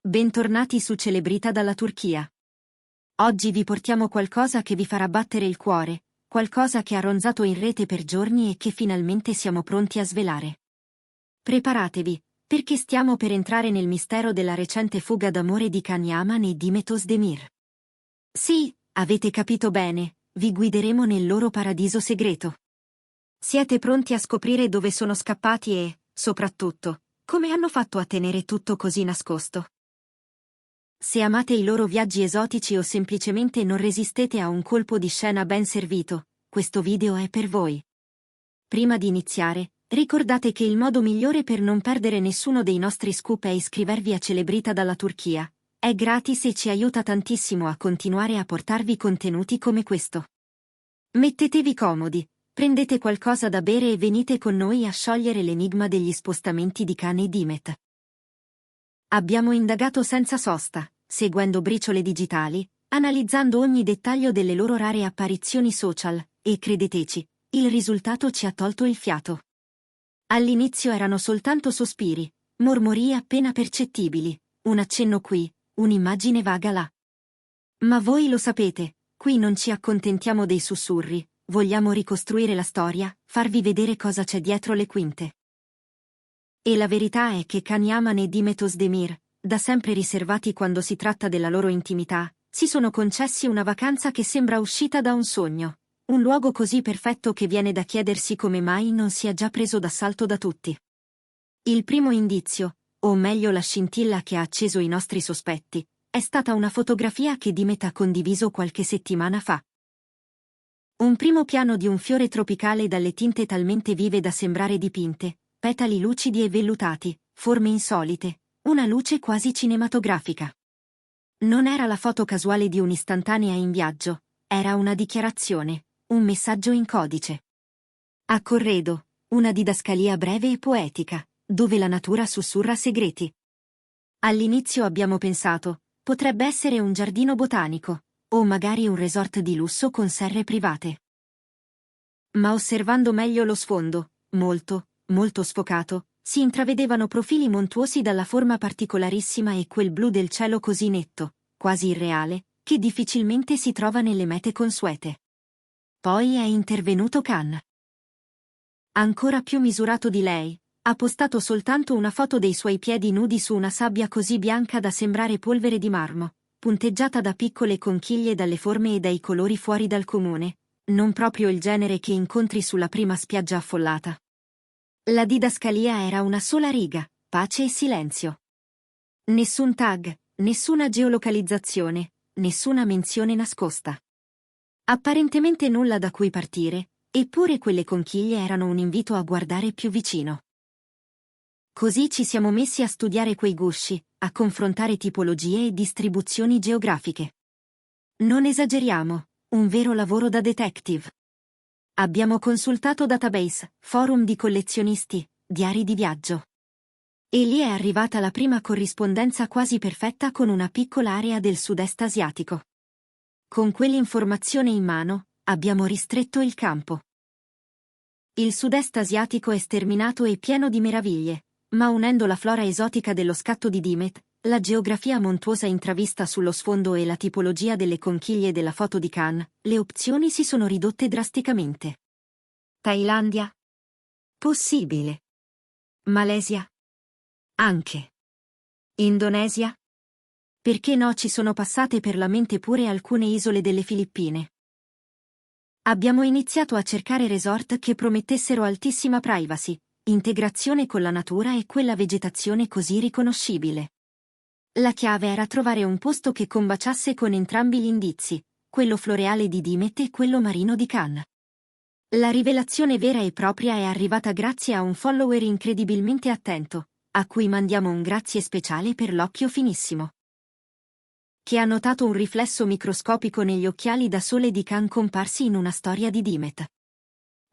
Bentornati su Celebrita dalla Turchia. Oggi vi portiamo qualcosa che vi farà battere il cuore, qualcosa che ha ronzato in rete per giorni e che finalmente siamo pronti a svelare. Preparatevi, perché stiamo per entrare nel mistero della recente fuga d'amore di Can Yaman e Demet Özdemir. Sì, avete capito bene, vi guideremo nel loro paradiso segreto. Siete pronti a scoprire dove sono scappati e, soprattutto, come hanno fatto a tenere tutto così nascosto? Se amate i loro viaggi esotici o semplicemente non resistete a un colpo di scena ben servito, questo video è per voi. Prima di iniziare, ricordate che il modo migliore per non perdere nessuno dei nostri scoop è iscrivervi a Celebrita dalla Turchia. È gratis e ci aiuta tantissimo a continuare a portarvi contenuti come questo. Mettetevi comodi, prendete qualcosa da bere e venite con noi a sciogliere l'enigma degli spostamenti di Can e Demet. Abbiamo indagato senza sosta, seguendo briciole digitali, analizzando ogni dettaglio delle loro rare apparizioni social, e credeteci, il risultato ci ha tolto il fiato. All'inizio erano soltanto sospiri, mormorii appena percettibili, un accenno qui, un'immagine vaga là. Ma voi lo sapete, qui non ci accontentiamo dei sussurri, vogliamo ricostruire la storia, farvi vedere cosa c'è dietro le quinte. E la verità è che Can Yaman e Demet Özdemir, da sempre riservati quando si tratta della loro intimità, si sono concessi una vacanza che sembra uscita da un sogno, un luogo così perfetto che viene da chiedersi come mai non sia già preso d'assalto da tutti. Il primo indizio, o meglio la scintilla che ha acceso i nostri sospetti, è stata una fotografia che Demet ha condiviso qualche settimana fa. Un primo piano di un fiore tropicale dalle tinte talmente vive da sembrare dipinte, petali lucidi e vellutati, forme insolite, una luce quasi cinematografica. Non era la foto casuale di un'istantanea in viaggio, era una dichiarazione, un messaggio in codice. A corredo, una didascalia breve e poetica, dove la natura sussurra segreti. All'inizio abbiamo pensato, potrebbe essere un giardino botanico, o magari un resort di lusso con serre private. Ma osservando meglio lo sfondo, molto sfocato, si intravedevano profili montuosi dalla forma particolarissima e quel blu del cielo così netto, quasi irreale, che difficilmente si trova nelle mete consuete. Poi è intervenuto Can. Ancora più misurato di lei, ha postato soltanto una foto dei suoi piedi nudi su una sabbia così bianca da sembrare polvere di marmo, punteggiata da piccole conchiglie dalle forme e dai colori fuori dal comune, non proprio il genere che incontri sulla prima spiaggia affollata. La didascalia era una sola riga, pace e silenzio. Nessun tag, nessuna geolocalizzazione, nessuna menzione nascosta. Apparentemente nulla da cui partire, eppure quelle conchiglie erano un invito a guardare più vicino. Così ci siamo messi a studiare quei gusci, a confrontare tipologie e distribuzioni geografiche. Non esageriamo, un vero lavoro da detective. Abbiamo consultato database, forum di collezionisti, diari di viaggio. E lì è arrivata la prima corrispondenza quasi perfetta con una piccola area del sud-est asiatico. Con quell'informazione in mano, abbiamo ristretto il campo. Il sud-est asiatico è sterminato e pieno di meraviglie, ma unendo la flora esotica dello scatto di Demet, la geografia montuosa intravista sullo sfondo e la tipologia delle conchiglie della foto di Can, le opzioni si sono ridotte drasticamente. Thailandia? Possibile. Malesia? Anche. Indonesia? Perché no, ci sono passate per la mente pure alcune isole delle Filippine. Abbiamo iniziato a cercare resort che promettessero altissima privacy, integrazione con la natura e quella vegetazione così riconoscibile. La chiave era trovare un posto che combaciasse con entrambi gli indizi, quello floreale di Demet e quello marino di Can. La rivelazione vera e propria è arrivata grazie a un follower incredibilmente attento, a cui mandiamo un grazie speciale per l'occhio finissimo. Che ha notato un riflesso microscopico negli occhiali da sole di Can comparsi in una storia di Demet.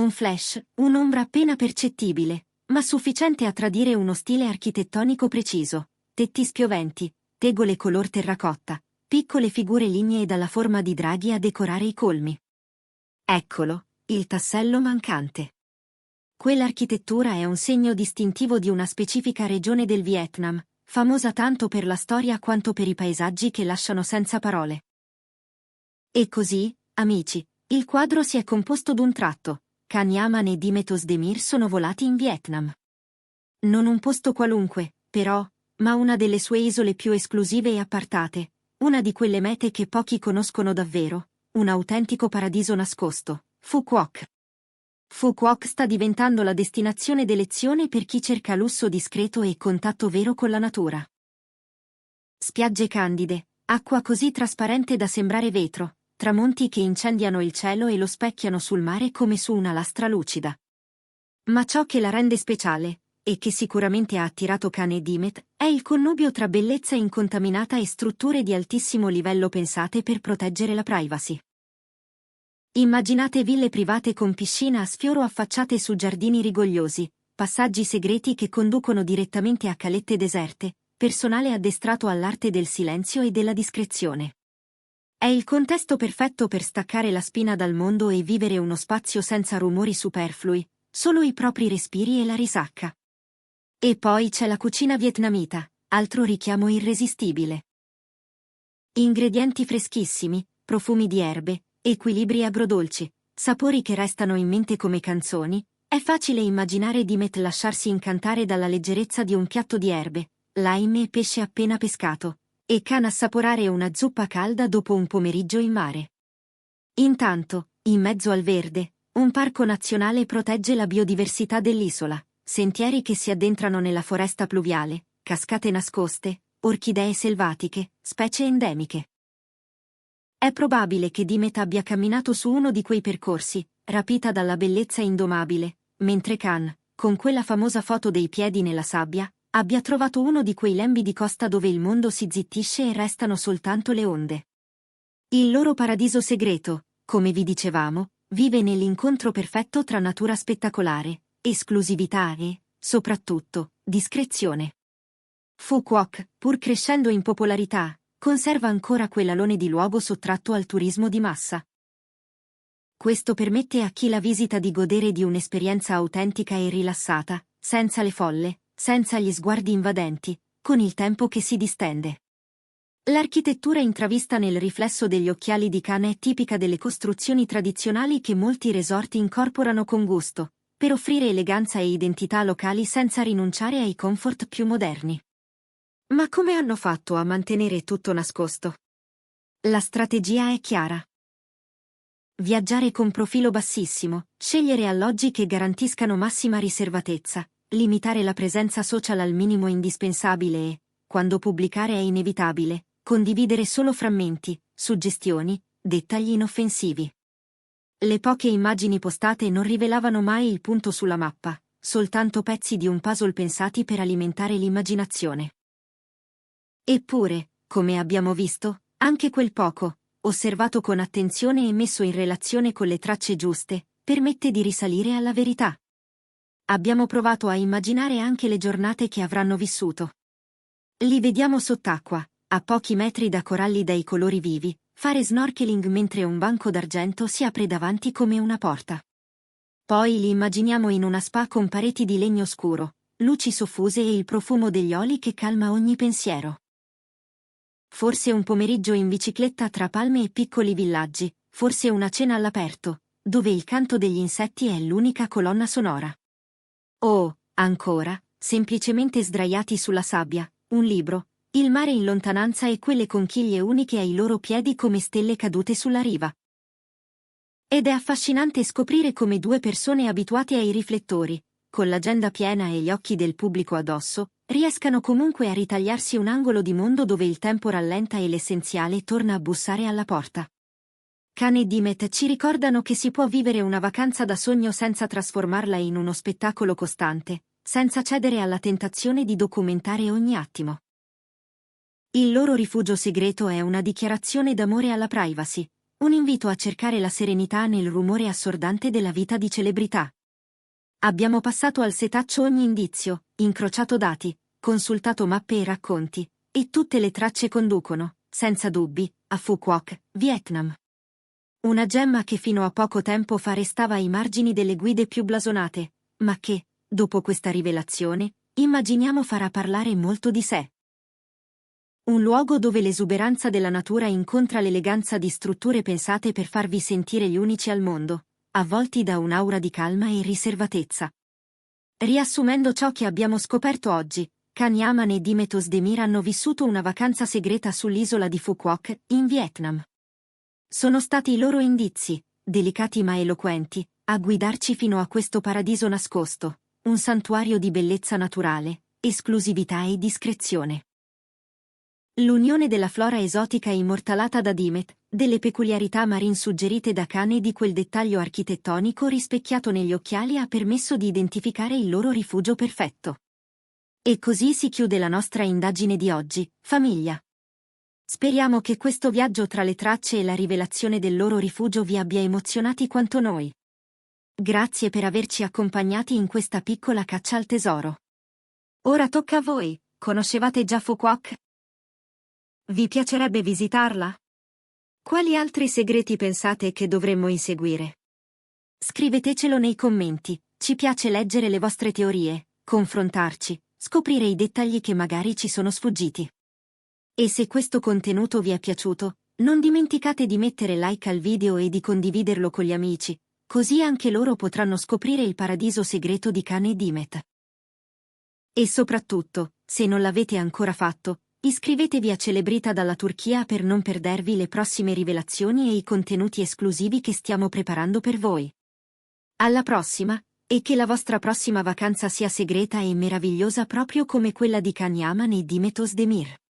Un flash, un'ombra appena percettibile, ma sufficiente a tradire uno stile architettonico preciso. Tetti spioventi, tegole color terracotta, piccole figure lignee dalla forma di draghi a decorare i colmi. Eccolo, il tassello mancante. Quell'architettura è un segno distintivo di una specifica regione del Vietnam, famosa tanto per la storia quanto per i paesaggi che lasciano senza parole. E così, amici, il quadro si è composto d'un tratto. Can Yaman e Dimet Ozdemir sono volati in Vietnam. Non un posto qualunque, però, ma una delle sue isole più esclusive e appartate, una di quelle mete che pochi conoscono davvero, un autentico paradiso nascosto, Phu Quoc. Phu Quoc sta diventando la destinazione d'elezione per chi cerca lusso discreto e contatto vero con la natura. Spiagge candide, acqua così trasparente da sembrare vetro, tramonti che incendiano il cielo e lo specchiano sul mare come su una lastra lucida. Ma ciò che la rende speciale, e che sicuramente ha attirato Can e Dimet, è il connubio tra bellezza incontaminata e strutture di altissimo livello pensate per proteggere la privacy. Immaginate ville private con piscina a sfioro affacciate su giardini rigogliosi, passaggi segreti che conducono direttamente a calette deserte, personale addestrato all'arte del silenzio e della discrezione. È il contesto perfetto per staccare la spina dal mondo e vivere uno spazio senza rumori superflui, solo i propri respiri e la risacca. E poi c'è la cucina vietnamita, altro richiamo irresistibile. Ingredienti freschissimi, profumi di erbe, equilibri agrodolci, sapori che restano in mente come canzoni. È facile immaginare Dimet lasciarsi incantare dalla leggerezza di un piatto di erbe, lime e pesce appena pescato, e Can assaporare una zuppa calda dopo un pomeriggio in mare. Intanto, in mezzo al verde, un parco nazionale protegge la biodiversità dell'isola, sentieri che si addentrano nella foresta pluviale, cascate nascoste, orchidee selvatiche, specie endemiche. È probabile che Dimet abbia camminato su uno di quei percorsi, rapita dalla bellezza indomabile, mentre Can, con quella famosa foto dei piedi nella sabbia, abbia trovato uno di quei lembi di costa dove il mondo si zittisce e restano soltanto le onde. Il loro paradiso segreto, come vi dicevamo, vive nell'incontro perfetto tra natura spettacolare, esclusività e, soprattutto, discrezione. Phu Quoc, pur crescendo in popolarità, conserva ancora quell'alone di luogo sottratto al turismo di massa. Questo permette a chi la visita di godere di un'esperienza autentica e rilassata, senza le folle, senza gli sguardi invadenti, con il tempo che si distende. L'architettura intravista nel riflesso degli occhiali di Can è tipica delle costruzioni tradizionali che molti resort incorporano con gusto, per offrire eleganza e identità locali senza rinunciare ai comfort più moderni. Ma come hanno fatto a mantenere tutto nascosto? La strategia è chiara. Viaggiare con profilo bassissimo, scegliere alloggi che garantiscano massima riservatezza, limitare la presenza social al minimo indispensabile e, quando pubblicare è inevitabile, condividere solo frammenti, suggestioni, dettagli inoffensivi. Le poche immagini postate non rivelavano mai il punto sulla mappa, soltanto pezzi di un puzzle pensati per alimentare l'immaginazione. Eppure, come abbiamo visto, anche quel poco, osservato con attenzione e messo in relazione con le tracce giuste, permette di risalire alla verità. Abbiamo provato a immaginare anche le giornate che avranno vissuto. Li vediamo sott'acqua, a pochi metri da coralli dai colori vivi, fare snorkeling mentre un banco d'argento si apre davanti come una porta. Poi li immaginiamo in una spa con pareti di legno scuro, luci soffuse e il profumo degli oli che calma ogni pensiero. Forse un pomeriggio in bicicletta tra palme e piccoli villaggi, forse una cena all'aperto, dove il canto degli insetti è l'unica colonna sonora. O, ancora, semplicemente sdraiati sulla sabbia, un libro, il mare in lontananza e quelle conchiglie uniche ai loro piedi come stelle cadute sulla riva. Ed è affascinante scoprire come due persone abituate ai riflettori, con l'agenda piena e gli occhi del pubblico addosso, riescano comunque a ritagliarsi un angolo di mondo dove il tempo rallenta e l'essenziale torna a bussare alla porta. Can e Dimet ci ricordano che si può vivere una vacanza da sogno senza trasformarla in uno spettacolo costante, senza cedere alla tentazione di documentare ogni attimo. Il loro rifugio segreto è una dichiarazione d'amore alla privacy, un invito a cercare la serenità nel rumore assordante della vita di celebrità. Abbiamo passato al setaccio ogni indizio, incrociato dati, consultato mappe e racconti, e tutte le tracce conducono, senza dubbi, a Phu Quoc, Vietnam. Una gemma che fino a poco tempo fa restava ai margini delle guide più blasonate, ma che, dopo questa rivelazione, immaginiamo farà parlare molto di sé. Un luogo dove l'esuberanza della natura incontra l'eleganza di strutture pensate per farvi sentire gli unici al mondo, avvolti da un'aura di calma e riservatezza. Riassumendo ciò che abbiamo scoperto oggi, Can Yaman e Dimet Özdemir hanno vissuto una vacanza segreta sull'isola di Phu Quoc, in Vietnam. Sono stati i loro indizi, delicati ma eloquenti, a guidarci fino a questo paradiso nascosto, un santuario di bellezza naturale, esclusività e discrezione. L'unione della flora esotica immortalata da Dimet, delle peculiarità marine suggerite da Can e di quel dettaglio architettonico rispecchiato negli occhiali ha permesso di identificare il loro rifugio perfetto. E così si chiude la nostra indagine di oggi, famiglia. Speriamo che questo viaggio tra le tracce e la rivelazione del loro rifugio vi abbia emozionati quanto noi. Grazie per averci accompagnati in questa piccola caccia al tesoro. Ora tocca a voi, conoscevate già Phu Quoc? Vi piacerebbe visitarla? Quali altri segreti pensate che dovremmo inseguire? Scrivetecelo nei commenti, ci piace leggere le vostre teorie, confrontarci, scoprire i dettagli che magari ci sono sfuggiti. E se questo contenuto vi è piaciuto, non dimenticate di mettere like al video e di condividerlo con gli amici, così anche loro potranno scoprire il paradiso segreto di Can e Dimet. E soprattutto, se non l'avete ancora fatto, iscrivetevi a Celebrita dalla Turchia per non perdervi le prossime rivelazioni e i contenuti esclusivi che stiamo preparando per voi. Alla prossima, e che la vostra prossima vacanza sia segreta e meravigliosa proprio come quella di Can Yaman e Dimet Özdemir.